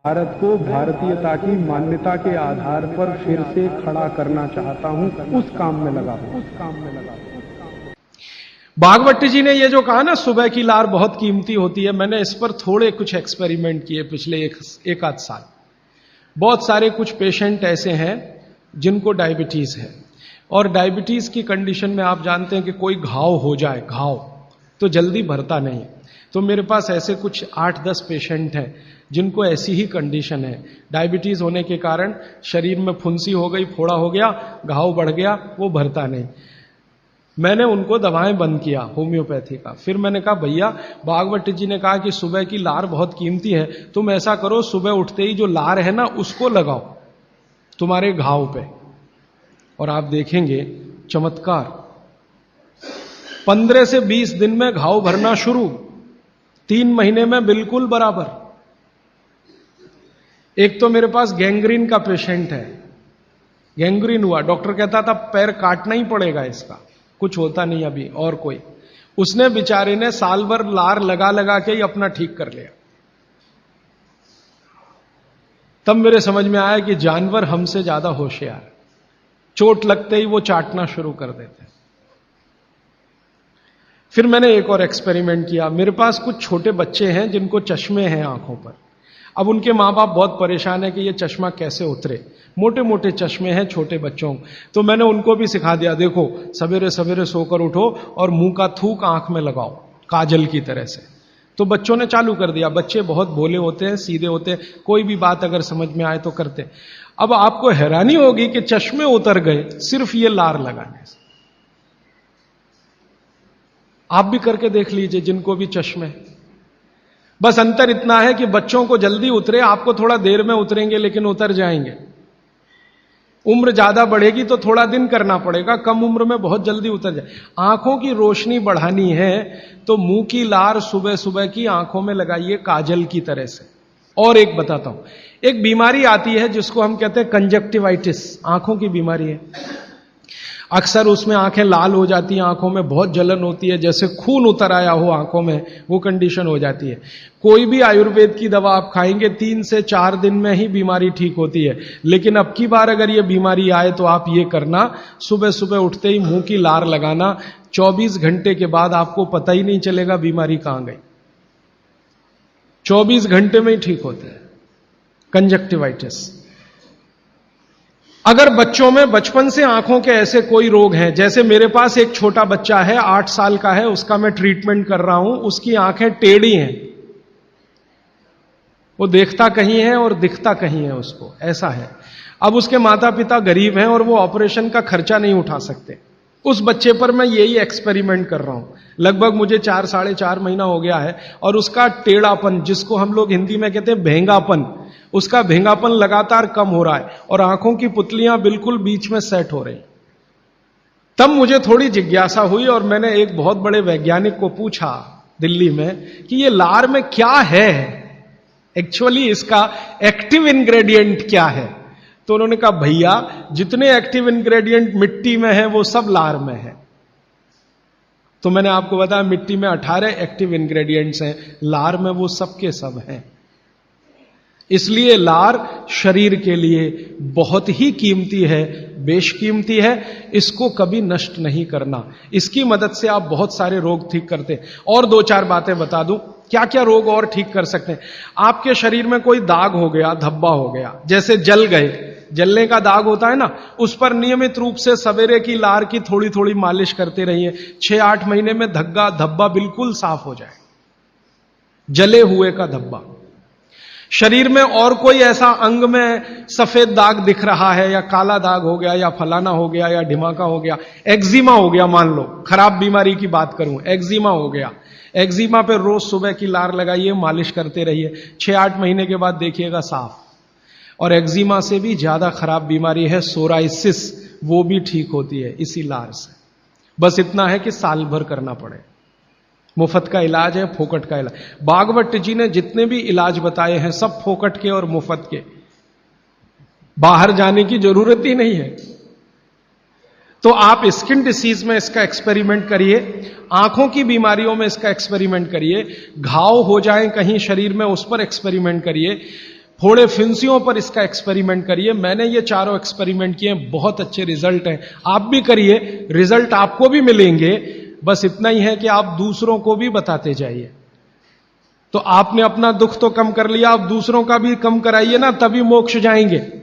भारत को भारतीयता की मान्यता के आधार पर फिर से खड़ा करना चाहता हूं, उस काम में लगा हूं। भागवत जी ने ये जो कहा ना सुबह की लार बहुत कीमती होती है, मैंने इस पर थोड़े कुछ एक्सपेरिमेंट किए पिछले एक आध साल। बहुत सारे कुछ पेशेंट ऐसे हैं जिनको डायबिटीज है, और डायबिटीज की कंडीशन में आप जानते हैं कि कोई घाव हो जाए, घाव तो जल्दी भरता नहीं। तो मेरे पास ऐसे कुछ 8-10 पेशेंट हैं जिनको ऐसी ही कंडीशन है। डायबिटीज होने के कारण शरीर में फुंसी हो गई, फोड़ा हो गया, घाव बढ़ गया, वो भरता नहीं। मैंने उनको दवाएं बंद किया होम्योपैथी का। फिर मैंने कहा भैया, भागवत जी ने कहा कि सुबह की लार बहुत कीमती है, तुम ऐसा करो सुबह उठते ही जो लार है ना उसको लगाओ तुम्हारे घाव पे, और आप देखेंगे चमत्कार। 15 से 20 दिन में घाव भरना शुरू, 3 महीने में बिल्कुल बराबर। एक तो मेरे पास गैंग्रीन का पेशेंट है, गैंग्रीन हुआ, डॉक्टर कहता था पैर काटना ही पड़ेगा इसका, कुछ होता नहीं अभी और कोई। उसने बेचारे ने साल भर लार लगा लगा के ही अपना ठीक कर लिया। तब मेरे समझ में आया कि जानवर हमसे ज्यादा होशियार, चोट लगते ही वो चाटना शुरू कर देते हैं। फिर मैंने एक और एक्सपेरिमेंट किया। मेरे पास कुछ छोटे बच्चे हैं जिनको चश्मे हैं आंखों पर। अब उनके मां बाप बहुत परेशान है कि ये चश्मा कैसे उतरे, मोटे मोटे चश्मे हैं छोटे बच्चों। तो मैंने उनको भी सिखा दिया, देखो सवेरे सवेरे सोकर उठो और मुंह का थूक आंख में लगाओ काजल की तरह से। तो बच्चों ने चालू कर दिया। बच्चे बहुत भोले होते हैं, सीधे होते हैं, कोई भी बात अगर समझ में आए तो करते। अब आपको हैरानी होगी कि चश्मे उतर गए सिर्फ ये लार लगाने से। आप भी करके देख लीजिए जिनको भी चश्मे। बस अंतर इतना है कि बच्चों को जल्दी उतरे, आपको थोड़ा देर में उतरेंगे लेकिन उतर जाएंगे। उम्र ज्यादा बढ़ेगी तो थोड़ा दिन करना पड़ेगा, कम उम्र में बहुत जल्दी उतर जाए। आंखों की रोशनी बढ़ानी है तो मुंह की लार सुबह सुबह की आंखों में लगाइए काजल की तरह से। और एक बताता हूं, एक बीमारी आती है जिसको हम कहते हैं कंजक्टिवाइटिस, आंखों की बीमारी है। अक्सर उसमें आंखें लाल हो जाती हैं, आंखों में बहुत जलन होती है, जैसे खून उतर आया हो आंखों में, वो कंडीशन हो जाती है। कोई भी आयुर्वेद की दवा आप खाएंगे 3 से 4 दिन में ही बीमारी ठीक होती है। लेकिन अब की बार अगर ये बीमारी आए तो आप ये करना, सुबह सुबह उठते ही मुंह की लार लगाना, 24 घंटे के बाद आपको पता ही नहीं चलेगा बीमारी कहां गई। 24 घंटे में ही ठीक होता है कंजक्टिवाइटिस। अगर बच्चों में बचपन से आंखों के ऐसे कोई रोग हैं, जैसे मेरे पास एक छोटा बच्चा है 8 साल का है, उसका मैं ट्रीटमेंट कर रहा हूं, उसकी आंखें टेढ़ी हैं, वो देखता कहीं है और दिखता कहीं है, उसको ऐसा है। अब उसके माता पिता गरीब हैं और वो ऑपरेशन का खर्चा नहीं उठा सकते। उस बच्चे पर मैं यही एक्सपेरिमेंट कर रहा हूं। लगभग मुझे 4-4.5 महीना हो गया है, और उसका टेढ़ापन, जिसको हम लोग हिंदी में कहते हैं भेंगापन, उसका भेंगापन लगातार कम हो रहा है और आंखों की पुतलियां बिल्कुल बीच में सेट हो रही। तब मुझे थोड़ी जिज्ञासा हुई और मैंने एक बहुत बड़े वैज्ञानिक को पूछा दिल्ली में कि ये लार में क्या है, एक्चुअली इसका एक्टिव इंग्रेडिएंट क्या है। तो उन्होंने कहा भैया जितने एक्टिव इंग्रेडिएंट मिट्टी में है वो सब लार में है। तो मैंने आपको बताया मिट्टी में 18 एक्टिव इंग्रेडिएंट्स हैं, लार में वो सब के सब हैं। इसलिए लार शरीर के लिए बहुत ही कीमती है, बेशकीमती है, इसको कभी नष्ट नहीं करना। इसकी मदद से आप बहुत सारे रोग ठीक करते हैं। और 2-4 बातें बता दूं क्या क्या रोग और ठीक कर सकते हैं। आपके शरीर में कोई दाग हो गया, धब्बा हो गया, जैसे जल गए, जलने का दाग होता है ना, उस पर नियमित रूप से सवेरे की लार की थोड़ी थोड़ी मालिश करते रहिए। 6-8 महीने में धब्बा बिल्कुल साफ हो जाए, जले हुए का धब्बा। शरीर में और कोई ऐसा अंग में सफेद दाग दिख रहा है, या काला दाग हो गया, या फलाना हो गया, या ढिमाका हो गया, एक्जिमा हो गया, मान लो खराब बीमारी की बात करूं, एक्जिमा हो गया, एक्जिमा पे रोज सुबह की लार लगाइए, मालिश करते रहिए, 6-8 महीने के बाद देखिएगा साफ। और एक्जिमा से भी ज्यादा खराब बीमारी है सोराइसिस, वो भी ठीक होती है इसी लार से। बस इतना है कि साल भर करना पड़े। मुफ्त का इलाज है, फोकट का इलाज। भागवत जी ने जितने भी इलाज बताए हैं सब फोकट के और मुफ्त के, बाहर जाने की जरूरत ही नहीं है। तो आप स्किन डिसीज में इसका एक्सपेरिमेंट करिए, आंखों की बीमारियों में इसका एक्सपेरिमेंट करिए, घाव हो जाए कहीं शरीर में उस पर एक्सपेरिमेंट करिए, फोड़े फिंसियों पर इसका एक्सपेरिमेंट करिए। मैंने ये चारों एक्सपेरिमेंट किए, बहुत अच्छे रिजल्ट हैं, आप भी करिए, रिजल्ट आपको भी मिलेंगे। बस इतना ही है कि आप दूसरों को भी बताते जाइए। तो आपने अपना दुख तो कम कर लिया, आप दूसरों का भी कम कराइए ना, तभी मोक्ष जाएंगे।